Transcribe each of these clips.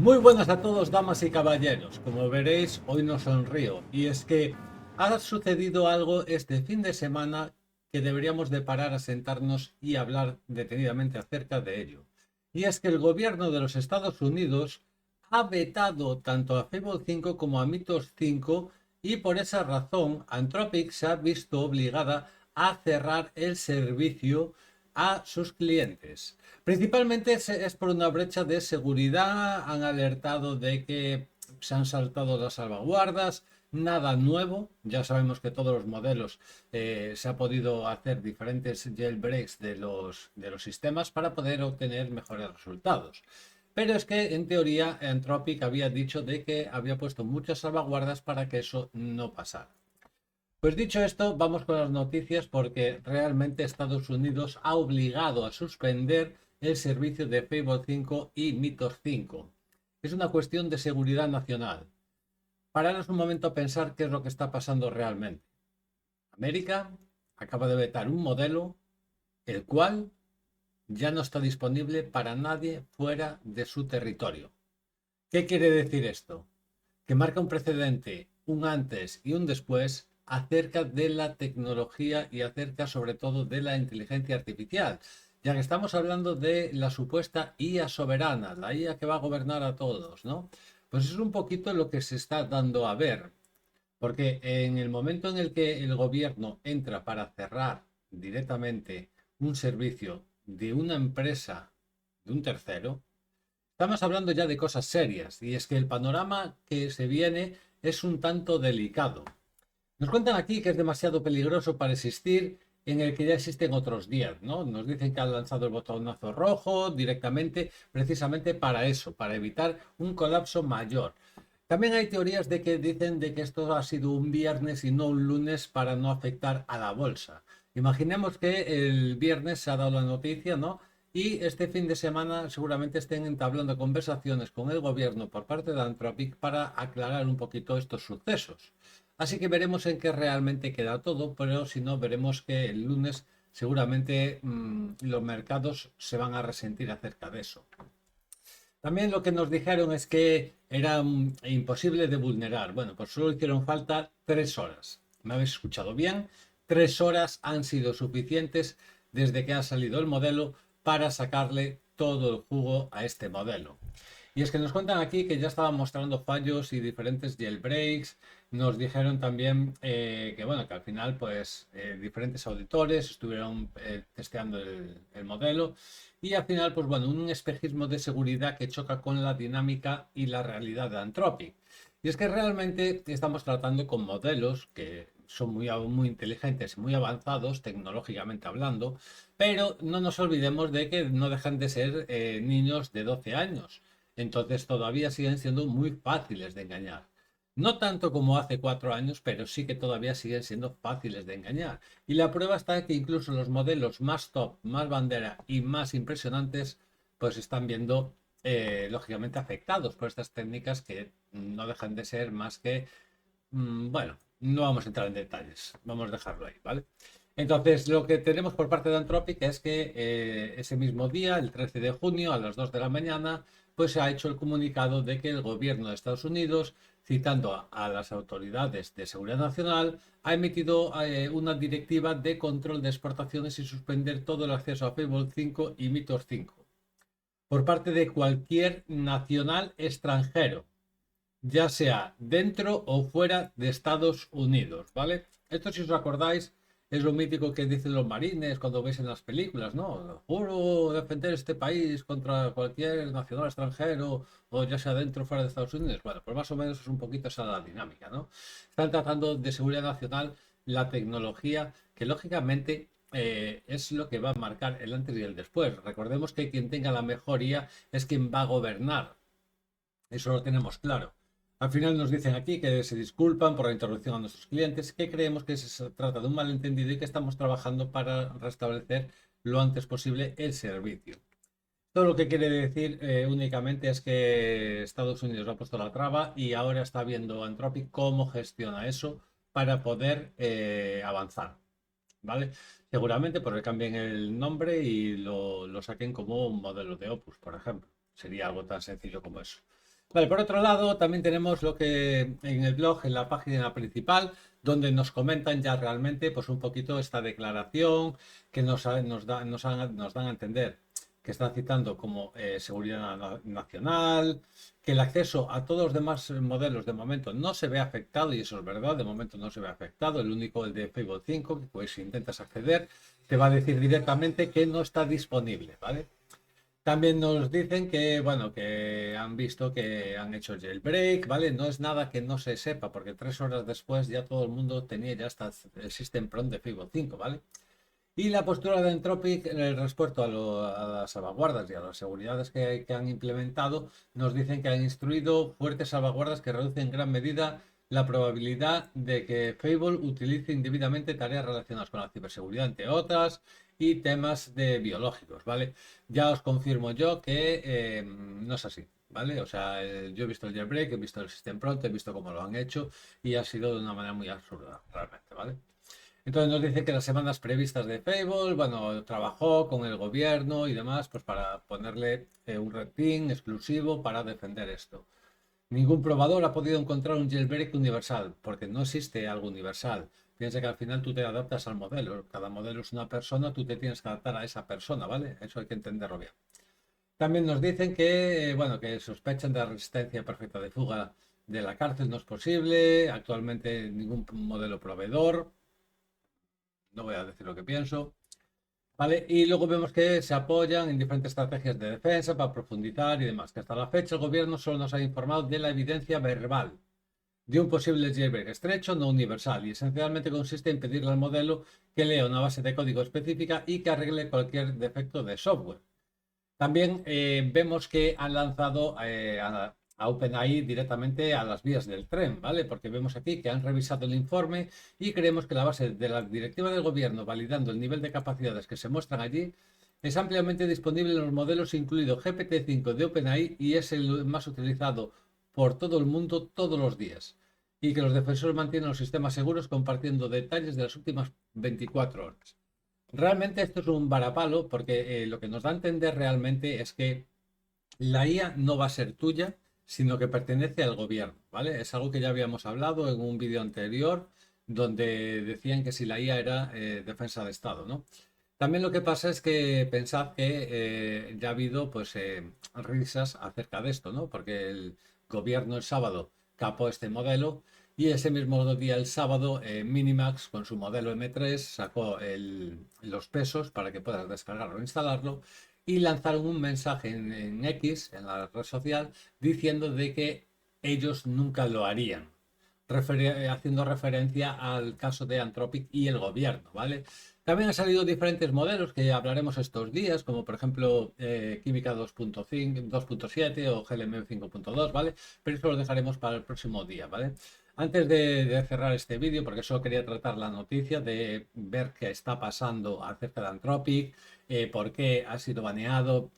Muy buenas a todos, damas y caballeros. Como veréis, hoy no sonrío. Y es que ha sucedido algo este fin de semana que deberíamos de parar a sentarnos y hablar detenidamente acerca de ello. Y es que el gobierno de los Estados Unidos ha vetado tanto a Fable 5 como a Mythos 5 y por esa razón Anthropic se ha visto obligada a cerrar el servicio a sus clientes. Principalmente es por una brecha de seguridad, han alertado de que se han saltado las salvaguardas, nada nuevo, ya sabemos que todos los modelos se ha podido hacer diferentes jailbreaks de los sistemas para poder obtener mejores resultados. Pero es que en teoría Anthropic había dicho de que había puesto muchas salvaguardas para que eso no pasara. Pues dicho esto, vamos con las noticias porque realmente Estados Unidos ha obligado a suspender el servicio de Fable 5 y Mythos 5. Es una cuestión de seguridad nacional. Pararos un momento a pensar qué es lo que está pasando realmente. América acaba de vetar un modelo el cual ya no está disponible para nadie fuera de su territorio. ¿Qué quiere decir esto? Que marca un precedente, un antes y un después acerca de la tecnología y acerca sobre todo de la inteligencia artificial, ya que estamos hablando de la supuesta IA soberana, la IA que va a gobernar a todos, ¿no? Pues es un poquito lo que se está dando a ver, porque en el momento en el que el gobierno entra para cerrar directamente un servicio de una empresa, de un tercero, estamos hablando ya de cosas serias, y es que el panorama que se viene es un tanto delicado. Nos cuentan aquí que es demasiado peligroso para existir, en el que ya existen otros 10, ¿no? Nos dicen que han lanzado el botonazo rojo directamente, precisamente para eso, para evitar un colapso mayor. También hay teorías de que dicen de que esto ha sido un viernes y no un lunes para no afectar a la bolsa. Imaginemos que el viernes se ha dado la noticia, ¿no? Y este fin de semana seguramente estén entablando conversaciones con el gobierno por parte de Anthropic para aclarar un poquito estos sucesos. Así que veremos en qué realmente queda todo, pero si no, veremos que el lunes seguramente los mercados se van a resentir acerca de eso. También lo que nos dijeron es que era imposible de vulnerar. Bueno, pues solo hicieron falta 3 horas. ¿Me habéis escuchado bien? 3 horas han sido suficientes desde que ha salido el modelo para sacarle todo el jugo a este modelo. Y es que nos cuentan aquí que ya estaban mostrando fallos y diferentes jailbreaks. Nos dijeron también que bueno, que al final pues diferentes auditores estuvieron testeando el modelo y al final pues bueno, un espejismo de seguridad que choca con la dinámica y la realidad de Anthropic. Y es que realmente estamos tratando con modelos que son muy inteligentes, muy avanzados tecnológicamente hablando, pero no nos olvidemos de que no dejan de ser niños de 12 años. Entonces todavía siguen siendo muy fáciles de engañar. No tanto como hace 4 años, pero sí que todavía siguen siendo fáciles de engañar. Y la prueba está en que incluso los modelos más top, más bandera y más impresionantes, pues están viendo lógicamente afectados por estas técnicas que no dejan de ser más que, bueno, no vamos a entrar en detalles, vamos a dejarlo ahí, ¿vale? Entonces, lo que tenemos por parte de Anthropic es que ese mismo día, el 13 de junio, a las 2 de la mañana, pues se ha hecho el comunicado de que el gobierno de Estados Unidos, citando a las autoridades de seguridad nacional, ha emitido una directiva de control de exportaciones y suspender todo el acceso a Fable 5 y Mythos 5 por parte de cualquier nacional extranjero, ya sea dentro o fuera de Estados Unidos, ¿vale? Esto, si os acordáis, es lo mítico que dicen los marines cuando veis en las películas, ¿no? Juro defender este país contra cualquier nacional extranjero, o ya sea dentro o fuera de Estados Unidos. Bueno, pues más o menos es un poquito esa la dinámica, ¿no? Están tratando de seguridad nacional la tecnología que lógicamente es lo que va a marcar el antes y el después. Recordemos que quien tenga la mejoría es quien va a gobernar. Eso lo tenemos claro. Al final nos dicen aquí que se disculpan por la interrupción a nuestros clientes, que creemos que se trata de un malentendido y que estamos trabajando para restablecer lo antes posible el servicio. Todo lo que quiere decir únicamente es que Estados Unidos ha puesto la traba y ahora está viendo Anthropic cómo gestiona eso para poder avanzar, ¿vale? Seguramente porque cambien el nombre y lo saquen como un modelo de Opus, por ejemplo. Sería algo tan sencillo como eso. Vale, por otro lado, también tenemos lo que en el blog, en la página principal, donde nos comentan ya realmente pues un poquito esta declaración que nos dan a entender que están citando como seguridad nacional, que el acceso a todos los demás modelos de momento no se ve afectado, y eso es verdad, de momento no se ve afectado, el único, el de Fable 5, que pues si intentas acceder, te va a decir directamente que no está disponible, ¿vale? También nos dicen que, bueno, que han visto que han hecho el jailbreak, ¿vale? No es nada que no se sepa, porque 3 horas después ya todo el mundo tenía ya hasta el System Prompt de Fable 5, ¿vale? Y la postura de Anthropic respecto a las salvaguardas y a las seguridades que han implementado, nos dicen que han instruido fuertes salvaguardas que reducen en gran medida la probabilidad de que Fable utilice indebidamente tareas relacionadas con la ciberseguridad, entre otras, y temas de biológicos, ¿vale? Ya os confirmo yo que no es así, ¿vale? O sea, yo he visto el jailbreak, he visto el System Prompt, he visto cómo lo han hecho y ha sido de una manera muy absurda, realmente, ¿vale? Entonces nos dice que las semanas previstas de Fable, bueno, trabajó con el gobierno y demás, pues para ponerle un red team exclusivo para defender esto. Ningún probador ha podido encontrar un jailbreak universal, porque no existe algo universal. Piensa que al final tú te adaptas al modelo. Cada modelo es una persona, tú te tienes que adaptar a esa persona, ¿vale? Eso hay que entenderlo bien. También nos dicen que, bueno, que sospechan de la resistencia perfecta de fuga de la cárcel, no es posible. Actualmente ningún modelo proveedor. No voy a decir lo que pienso. ¿Vale? Y luego vemos que se apoyan en diferentes estrategias de defensa para profundizar y demás. Que hasta la fecha el gobierno solo nos ha informado de la evidencia verbal de un posible jailbreak estrecho no universal y esencialmente consiste en pedirle al modelo que lea una base de código específica y que arregle cualquier defecto de software. También vemos que han lanzado a OpenAI directamente a las vías del tren, ¿vale? Porque vemos aquí que han revisado el informe y creemos que la base de la directiva del gobierno validando el nivel de capacidades que se muestran allí es ampliamente disponible en los modelos incluido GPT-5 de OpenAI y es el más utilizado por todo el mundo todos los días. Y que los defensores mantienen los sistemas seguros compartiendo detalles de las últimas 24 horas. Realmente esto es un varapalo porque lo que nos da a entender realmente es que la IA no va a ser tuya, sino que pertenece al gobierno, ¿vale? Es algo que ya habíamos hablado en un vídeo anterior donde decían que si la IA era defensa de Estado, ¿no? También lo que pasa es que pensad que ya ha habido pues risas acerca de esto, ¿no? Porque el gobierno el sábado capó este modelo y ese mismo día el sábado Minimax con su modelo M3 sacó los pesos para que puedas descargarlo e instalarlo y lanzaron un mensaje en X, en la red social, diciendo de que ellos nunca lo harían, haciendo referencia al caso de Anthropic y el gobierno, ¿vale? También han salido diferentes modelos que hablaremos estos días, como por ejemplo Química 2.5, 2.7 o GLM 5.2, ¿vale? Pero eso lo dejaremos para el próximo día, ¿vale? Antes de cerrar este vídeo, porque solo quería tratar la noticia de ver qué está pasando acerca de Anthropic, por qué ha sido baneado,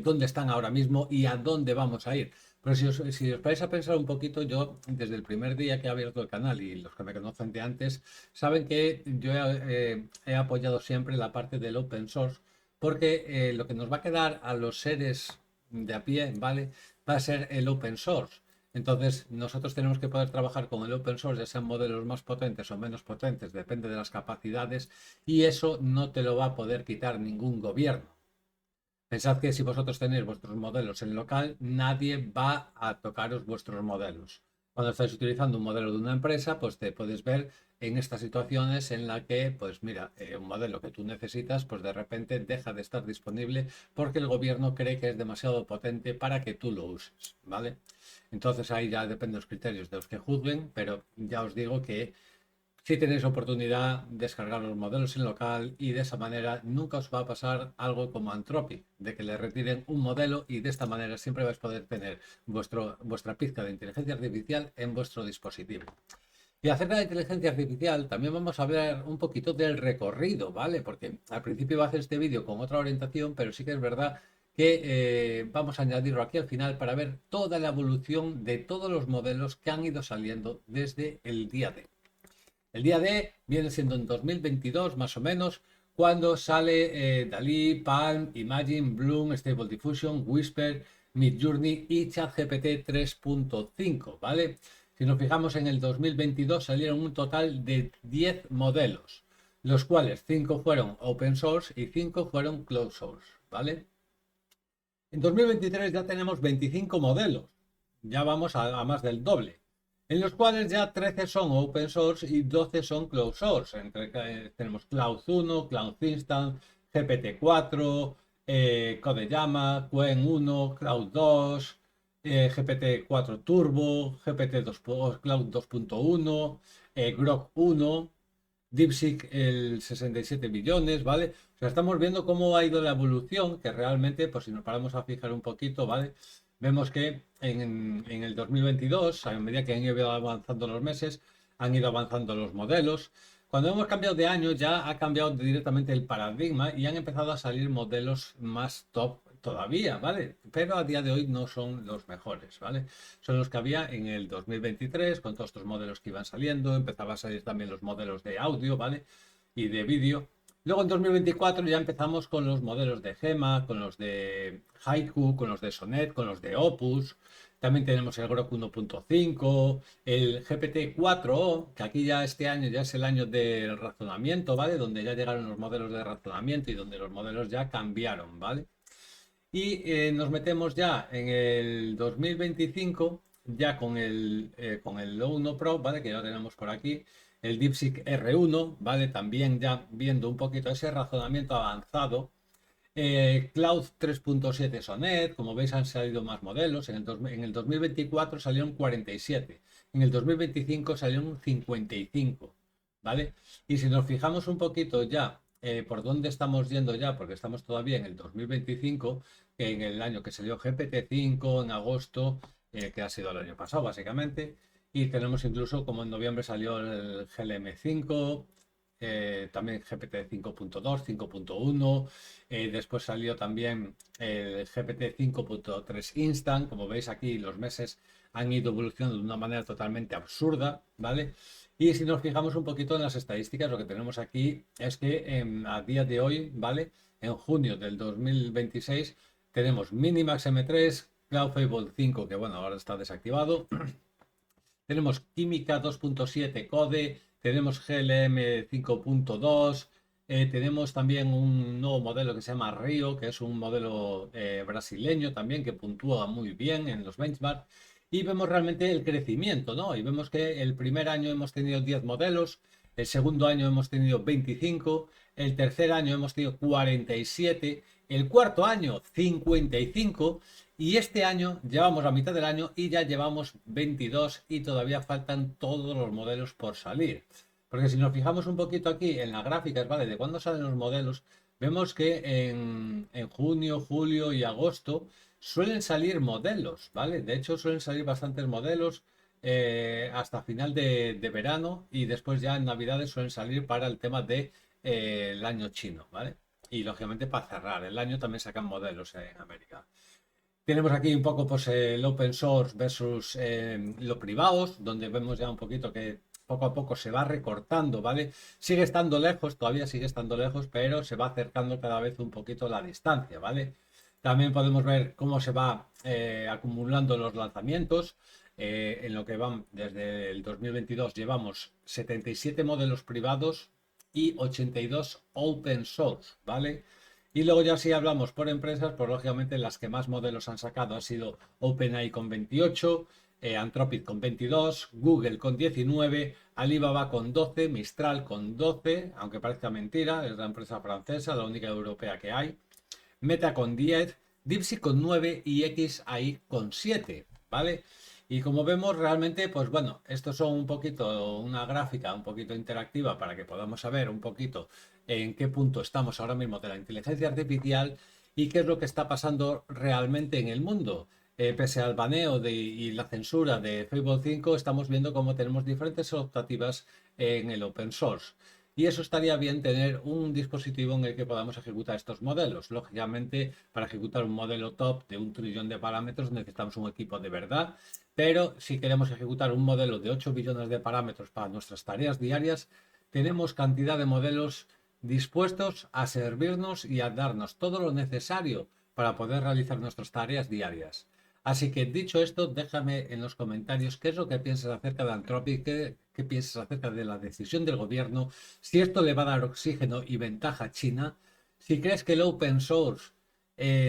dónde están ahora mismo y a dónde vamos a ir. Pero si os vais a pensar un poquito, yo desde el primer día que he abierto el canal y los que me conocen de antes, saben que yo he apoyado siempre la parte del open source, porque lo que nos va a quedar a los seres de a pie, ¿vale? Va a ser el open source. Entonces, nosotros tenemos que poder trabajar con el open source, ya sean modelos más potentes o menos potentes, depende de las capacidades, y eso no te lo va a poder quitar ningún gobierno. Pensad que si vosotros tenéis vuestros modelos en local, nadie va a tocaros vuestros modelos. Cuando estáis utilizando un modelo de una empresa, pues te puedes ver en estas situaciones en la que, pues mira, un modelo que tú necesitas, pues de repente deja de estar disponible porque el gobierno cree que es demasiado potente para que tú lo uses, ¿vale? Entonces ahí ya depende de los criterios de los que juzguen, pero ya os digo que si tenéis oportunidad, descargar los modelos en local y de esa manera nunca os va a pasar algo como Anthropic, de que le retiren un modelo y de esta manera siempre vais a poder tener vuestra pizca de inteligencia artificial en vuestro dispositivo. Y acerca de inteligencia artificial, también vamos a hablar un poquito del recorrido, ¿vale? Porque al principio iba a hacer este vídeo con otra orientación, pero sí que es verdad que vamos a añadirlo aquí al final para ver toda la evolución de todos los modelos que han ido saliendo desde el día de. El día D viene siendo en 2022 más o menos, cuando sale DALL-E, Palm, Imagine, Bloom, Stable Diffusion, Whisper, Midjourney y ChatGPT 3.5, ¿vale? Si nos fijamos en el 2022 salieron un total de 10 modelos, los cuales 5 fueron open source y 5 fueron closed source, ¿vale? En 2023 ya tenemos 25 modelos, ya vamos a más del doble, en los cuales ya 13 son open source y 12 son closed source. Tenemos Cloud 1, Cloud Instant, GPT-4, Codejama, Qwen 1, Cloud 2, GPT-4 Turbo, GPT-2, Cloud 2.1, Grok 1, DeepSeek el 67 billones, ¿vale? O sea, estamos viendo cómo ha ido la evolución, que realmente, pues si nos paramos a fijar un poquito, ¿vale? Vemos que en el 2022, a medida que han ido avanzando los meses, han ido avanzando los modelos. Cuando hemos cambiado de año, ya ha cambiado directamente el paradigma y han empezado a salir modelos más top todavía, ¿vale? Pero a día de hoy no son los mejores, ¿vale? Son los que había en el 2023, con todos estos modelos que iban saliendo, empezaba a salir también los modelos de audio, ¿vale? Y de vídeo. Luego en 2024 ya empezamos con los modelos de Gema, con los de Haiku, con los de Sonnet, con los de Opus. También tenemos el Grok 1.5, el GPT-4o, que aquí ya este año ya es el año del razonamiento, ¿vale? Donde ya llegaron los modelos de razonamiento y donde los modelos ya cambiaron, ¿vale? Y nos metemos ya en el 2025, ya con el O1 Pro, ¿vale? Que ya lo tenemos por aquí, el DeepSeek R1, ¿vale? También ya viendo un poquito ese razonamiento avanzado. Cloud 3.7 Sonnet, como veis han salido más modelos, en el 2024 salieron 47, en el 2025 salieron 55, ¿vale? Y si nos fijamos un poquito ya por dónde estamos yendo ya, porque estamos todavía en el 2025, que en el año que salió GPT-5 en agosto, que ha sido el año pasado básicamente, y tenemos incluso como en noviembre salió el GLM5, también GPT 5.2, 5.1, después salió también el GPT 5.3 Instant. Como veis aquí los meses han ido evolucionando de una manera totalmente absurda, ¿vale? Y si nos fijamos un poquito en las estadísticas, lo que tenemos aquí es que a día de hoy, ¿vale? En junio del 2026 tenemos Minimax M3, Cloudfable 5, que bueno, ahora está desactivado. Tenemos Química 2.7 Code, tenemos GLM 5.2, tenemos también un nuevo modelo que se llama Rio, que es un modelo brasileño también que puntúa muy bien en los benchmarks. Y vemos realmente el crecimiento, ¿no? Y vemos que el primer año hemos tenido 10 modelos, el segundo año hemos tenido 25, el tercer año hemos tenido 47, el cuarto año 55 y este año llevamos la mitad del año y ya llevamos 22 y todavía faltan todos los modelos por salir. Porque si nos fijamos un poquito aquí en las gráficas, ¿vale? De cuándo salen los modelos, vemos que en junio, julio y agosto suelen salir modelos, ¿vale? De hecho, suelen salir bastantes modelos hasta final de verano y después ya en Navidades suelen salir para el tema de, el año chino, ¿vale? Y lógicamente para cerrar el año también sacan modelos en América. Tenemos aquí un poco pues, el open source versus lo privados, donde vemos ya un poquito que poco a poco se va recortando, ¿vale? Sigue estando lejos, todavía sigue estando lejos, pero se va acercando cada vez un poquito la distancia, ¿vale? También podemos ver cómo se va acumulando los lanzamientos. En lo que van desde el 2022 llevamos 77 modelos privados y 82 open source, ¿vale? Y luego ya si hablamos por empresas, pues lógicamente las que más modelos han sacado han sido OpenAI con 28, Anthropic con 22, Google con 19, Alibaba con 12, Mistral con 12, aunque parezca mentira, es la empresa francesa, la única europea que hay, Meta con 10, DeepSeek con 9 y XAI con 7, ¿vale? Y como vemos realmente, pues bueno, estos son un poquito una gráfica un poquito interactiva para que podamos saber un poquito en qué punto estamos ahora mismo de la inteligencia artificial y qué es lo que está pasando realmente en el mundo. Pese al baneo y la censura de Facebook 5, estamos viendo cómo tenemos diferentes optativas en el open source. Y eso estaría bien tener un dispositivo en el que podamos ejecutar estos modelos. Lógicamente, para ejecutar un modelo top de 1 trillón de parámetros necesitamos un equipo de verdad, pero si queremos ejecutar un modelo de 8 billones de parámetros para nuestras tareas diarias, tenemos cantidad de modelos dispuestos a servirnos y a darnos todo lo necesario para poder realizar nuestras tareas diarias. Así que dicho esto, déjame en los comentarios qué es lo que piensas acerca de Anthropic, qué piensas acerca de la decisión del gobierno, si esto le va a dar oxígeno y ventaja a China, si crees que el open source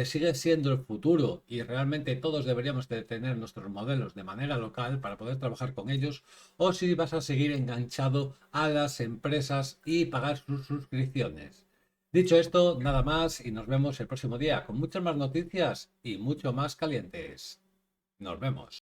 sigue siendo el futuro y realmente todos deberíamos de tener nuestros modelos de manera local para poder trabajar con ellos, o si vas a seguir enganchado a las empresas y pagar sus suscripciones. Dicho esto, nada más y nos vemos el próximo día con muchas más noticias y mucho más calientes. Nos vemos.